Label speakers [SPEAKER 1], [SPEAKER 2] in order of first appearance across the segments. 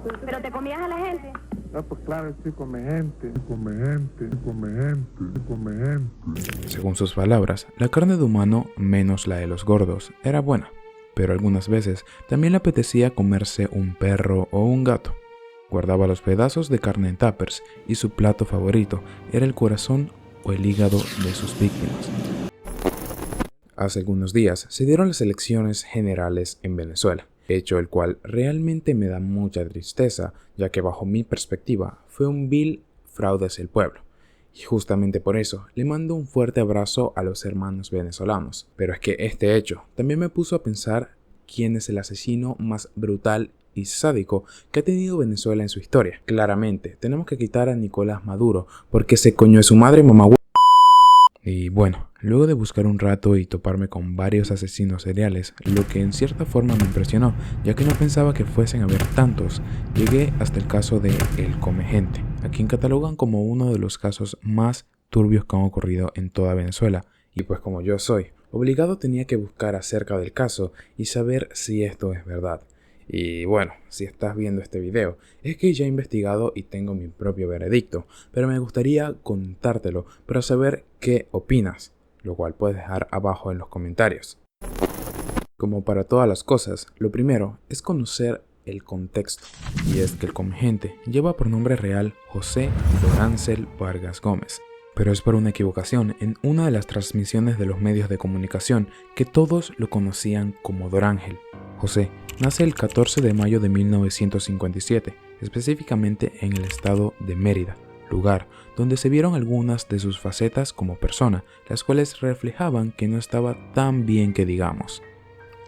[SPEAKER 1] ¿Pero te comías a la gente?
[SPEAKER 2] No, pues claro, estoy con mi gente.
[SPEAKER 3] Según sus palabras, la carne de humano, menos la de los gordos, era buena, pero algunas veces también le apetecía comerse un perro o un gato. Guardaba los pedazos de carne en tuppers y su plato favorito era el corazón o el hígado de sus víctimas. Hace algunos días se dieron las elecciones generales en Venezuela, hecho el cual realmente me da mucha tristeza, ya que bajo mi perspectiva fue un vil fraude hacia el pueblo. Y justamente por eso le mando un fuerte abrazo a los hermanos venezolanos. Pero es que este hecho también me puso a pensar quién es el asesino más brutal y sádico que ha tenido Venezuela en su historia. Claramente, tenemos que quitar a Nicolás Maduro porque se coñó de su madre mamá. Y bueno, luego de buscar un rato y toparme con varios asesinos seriales, lo que en cierta forma me impresionó, ya que no pensaba que fuesen a haber tantos, llegué hasta el caso de El Comegente, a quien catalogan como uno de los casos más turbios que han ocurrido en toda Venezuela. Y pues como yo soy, obligado tenía que buscar acerca del caso y saber si esto es verdad. Y bueno, si estás viendo este video, es que ya he investigado y tengo mi propio veredicto, pero me gustaría contártelo para saber qué opinas, lo cual puedes dejar abajo en los comentarios. Como para todas las cosas, lo primero es conocer el contexto, y es que el Comegente lleva por nombre real José Dorángel Vargas Gómez, pero es por una equivocación en una de las transmisiones de los medios de comunicación que todos lo conocían como Dorángel. José nace el 14 de mayo de 1957, específicamente en el estado de Mérida, lugar donde se vieron algunas de sus facetas como persona, las cuales reflejaban que no estaba tan bien que digamos.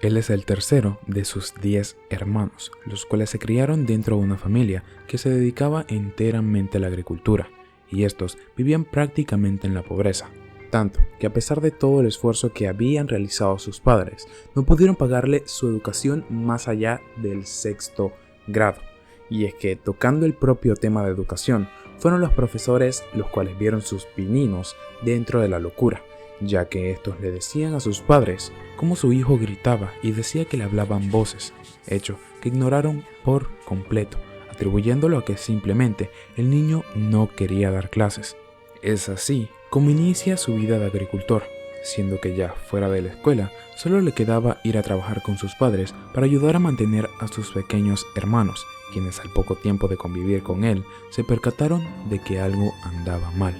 [SPEAKER 3] Él es el tercero de sus 10 hermanos, los cuales se criaron dentro de una familia que se dedicaba enteramente a la agricultura, y estos vivían prácticamente en la pobreza. Tanto que a pesar de todo el esfuerzo que habían realizado sus padres, no pudieron pagarle su educación más allá del 6º grado. Y es que, tocando el propio tema de educación, fueron los profesores los cuales vieron sus pininos dentro de la locura, ya que estos le decían a sus padres cómo su hijo gritaba y decía que le hablaban voces, hecho que ignoraron por completo, atribuyéndolo a que simplemente el niño no quería dar clases. Es así como inicia su vida de agricultor, siendo que ya fuera de la escuela solo le quedaba ir a trabajar con sus padres para ayudar a mantener a sus pequeños hermanos, quienes al poco tiempo de convivir con él se percataron de que algo andaba mal.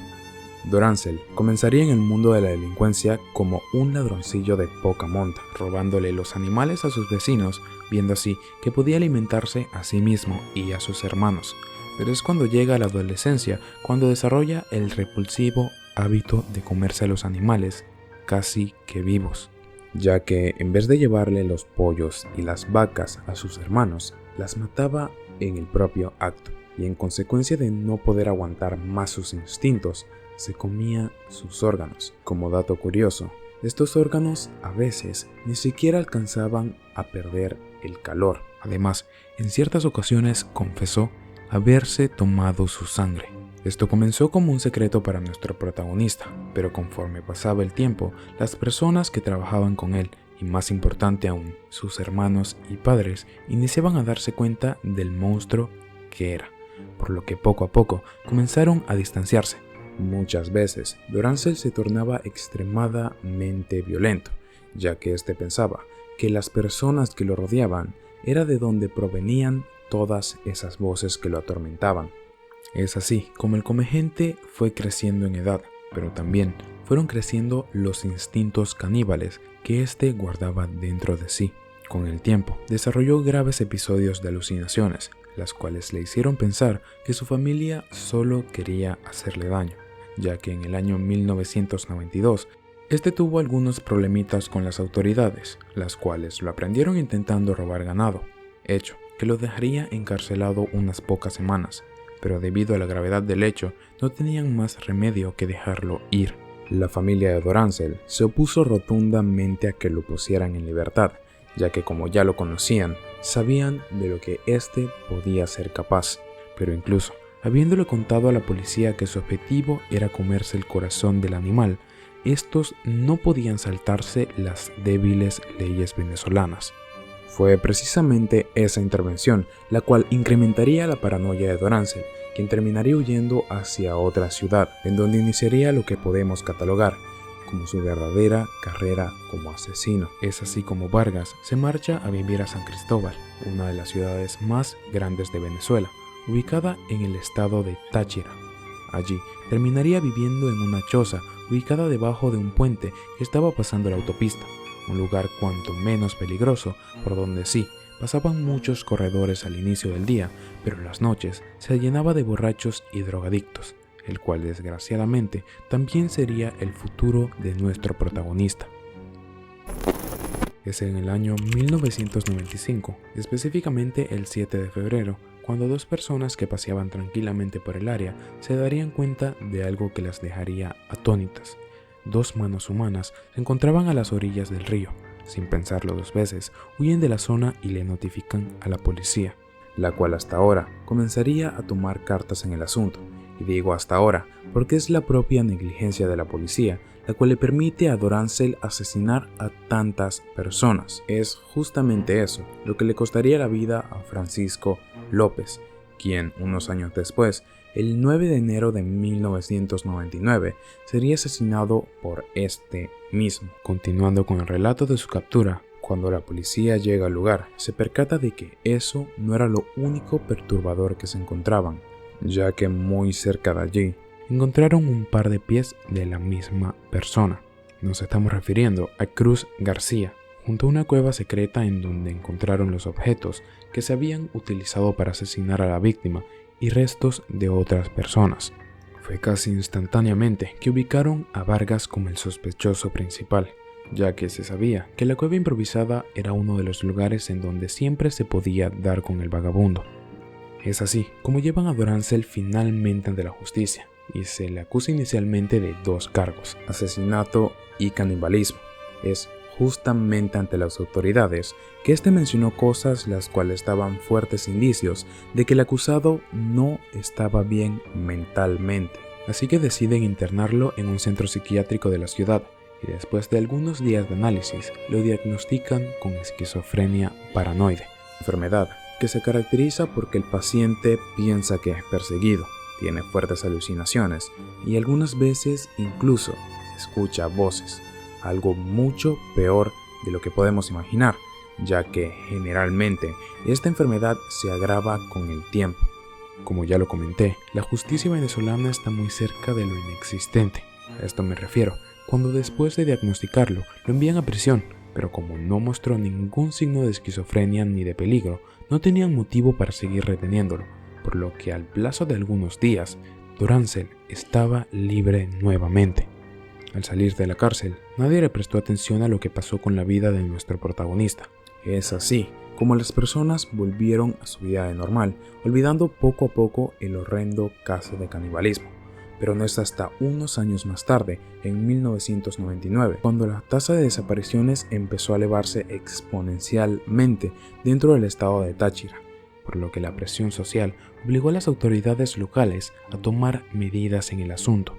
[SPEAKER 3] Dorángel comenzaría en el mundo de la delincuencia como un ladroncillo de poca monta, robándole los animales a sus vecinos, viendo así que podía alimentarse a sí mismo y a sus hermanos. Pero es cuando llega a la adolescencia cuando desarrolla el repulsivo hábito de comerse a los animales casi que vivos, ya que en vez de llevarle los pollos y las vacas a sus hermanos, las mataba en el propio acto, y en consecuencia de no poder aguantar más sus instintos, se comía sus órganos. Como dato curioso, estos órganos a veces ni siquiera alcanzaban a perder el calor. Además, en ciertas ocasiones confesó haberse tomado su sangre. Esto comenzó como un secreto para nuestro protagonista, pero conforme pasaba el tiempo, las personas que trabajaban con él, y más importante aún, sus hermanos y padres, iniciaban a darse cuenta del monstruo que era, por lo que poco a poco comenzaron a distanciarse. Muchas veces, Dorángel se tornaba extremadamente violento, ya que éste pensaba que las personas que lo rodeaban era de donde provenían todas esas voces que lo atormentaban. Es así como el Comegente fue creciendo en edad, pero también fueron creciendo los instintos caníbales que éste guardaba dentro de sí. Con el tiempo, desarrolló graves episodios de alucinaciones, las cuales le hicieron pensar que su familia solo quería hacerle daño, ya que en el año 1992, este tuvo algunos problemitas con las autoridades, las cuales lo aprendieron intentando robar ganado, hecho que lo dejaría encarcelado unas pocas semanas, pero debido a la gravedad del hecho, no tenían más remedio que dejarlo ir. La familia de Dorángel se opuso rotundamente a que lo pusieran en libertad, ya que como ya lo conocían, sabían de lo que éste podía ser capaz, pero incluso habiéndole contado a la policía que su objetivo era comerse el corazón del animal, estos no podían saltarse las débiles leyes venezolanas. Fue precisamente esa intervención la cual incrementaría la paranoia de Dorancel, quien terminaría huyendo hacia otra ciudad, en donde iniciaría lo que podemos catalogar como su verdadera carrera como asesino. Es así como Vargas se marcha a vivir a San Cristóbal, una de las ciudades más grandes de Venezuela, ubicada en el estado de Táchira. Allí terminaría viviendo en una choza ubicada debajo de un puente que estaba pasando la autopista, un lugar cuanto menos peligroso, por donde sí pasaban muchos corredores al inicio del día, pero en las noches se llenaba de borrachos y drogadictos, el cual desgraciadamente también sería el futuro de nuestro protagonista. Es en el año 1995, específicamente el 7 de febrero, cuando dos personas que paseaban tranquilamente por el área se darían cuenta de algo que las dejaría atónitas. Dos manos humanas se encontraban a las orillas del río. Sin pensarlo dos veces, huyen de la zona y le notifican a la policía, la cual hasta ahora comenzaría a tomar cartas en el asunto. Y digo hasta ahora porque es la propia negligencia de la policía la cual le permite a Dorancel asesinar a tantas personas. Es justamente eso lo que le costaría la vida a Francisco López, quien unos años después, el 9 de enero de 1999, sería asesinado por este mismo. Continuando con el relato de su captura, cuando la policía llega al lugar, se percata de que eso no era lo único perturbador que se encontraban, ya que muy cerca de allí encontraron un par de pies de la misma persona. Nos estamos refiriendo a Cruz García, junto a una cueva secreta en donde encontraron los objetos que se habían utilizado para asesinar a la víctima y restos de otras personas. Fue casi instantáneamente que ubicaron a Vargas como el sospechoso principal, ya que se sabía que la cueva improvisada era uno de los lugares en donde siempre se podía dar con el vagabundo. Es así como llevan a Dorancel finalmente ante la justicia, y se le acusa inicialmente de dos cargos, asesinato y canibalismo. Es justamente ante las autoridades que este mencionó cosas las cuales daban fuertes indicios de que el acusado no estaba bien mentalmente. Así que deciden internarlo en un centro psiquiátrico de la ciudad y después de algunos días de análisis lo diagnostican con esquizofrenia paranoide, enfermedad que se caracteriza porque el paciente piensa que es perseguido, tiene fuertes alucinaciones y algunas veces incluso escucha voces, algo mucho peor de lo que podemos imaginar, ya que generalmente esta enfermedad se agrava con el tiempo. Como ya lo comenté, la justicia venezolana está muy cerca de lo inexistente. A esto me refiero, cuando después de diagnosticarlo lo envían a prisión, pero como no mostró ningún signo de esquizofrenia ni de peligro, no tenían motivo para seguir reteniéndolo, por lo que al plazo de algunos días, Dorancel estaba libre nuevamente. Al salir de la cárcel, nadie le prestó atención a lo que pasó con la vida de nuestro protagonista. Es así como las personas volvieron a su vida de normal, olvidando poco a poco el horrendo caso de canibalismo. Pero no es hasta unos años más tarde, en 1999, cuando la tasa de desapariciones empezó a elevarse exponencialmente dentro del estado de Táchira, por lo que la presión social obligó a las autoridades locales a tomar medidas en el asunto.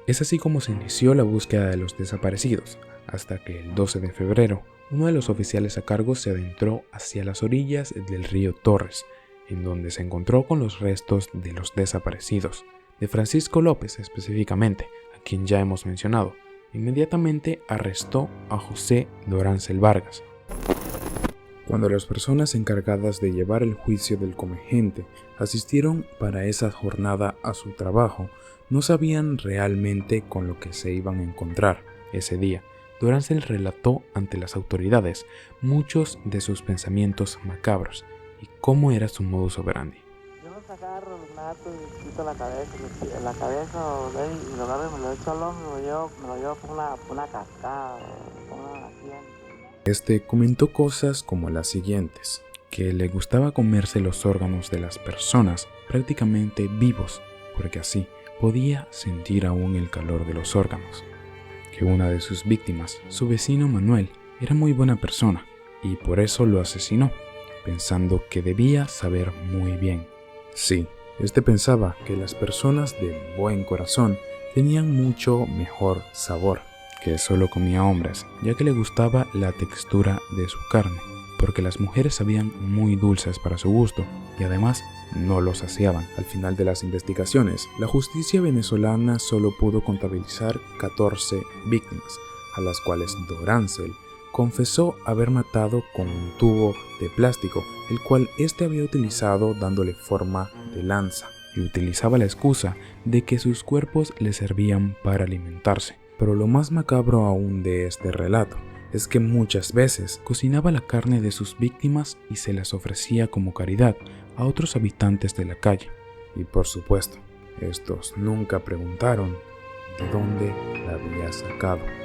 [SPEAKER 3] Es así como se inició la búsqueda de los desaparecidos, hasta que el 12 de febrero, uno de los oficiales a cargo se adentró hacia las orillas del río Torres, en donde se encontró con los restos de los desaparecidos, de Francisco López específicamente, a quien ya hemos mencionado. Inmediatamente arrestó a José Dorancel Vargas. Cuando las personas encargadas de llevar el juicio del comegente asistieron para esa jornada a su trabajo, no sabían realmente con lo que se iban a encontrar ese día. Dorancel relató ante las autoridades muchos de sus pensamientos macabros y cómo era su modus operandi.
[SPEAKER 1] Yo los agarro, los mato y quito la cabeza y lo agarro y me lo echo al hombro, me lo llevo por una cascada, por una hacienda.
[SPEAKER 3] Este comentó cosas como las siguientes, que le gustaba comerse los órganos de las personas prácticamente vivos, porque así podía sentir aún el calor de los órganos, que una de sus víctimas, su vecino Manuel, era muy buena persona y por eso lo asesinó, pensando que debía saber muy bien. Sí, este pensaba que las personas de buen corazón tenían mucho mejor sabor, que solo comía hombres, ya que le gustaba la textura de su carne, porque las mujeres sabían muy dulces para su gusto y además no los saciaban. Al final de las investigaciones, la justicia venezolana solo pudo contabilizar 14 víctimas, a las cuales Dorancel confesó haber matado con un tubo de plástico, el cual éste había utilizado dándole forma de lanza, y utilizaba la excusa de que sus cuerpos le servían para alimentarse. Pero lo más macabro aún de este relato es que muchas veces cocinaba la carne de sus víctimas y se las ofrecía como caridad a otros habitantes de la calle. Y por supuesto, estos nunca preguntaron de dónde la había sacado.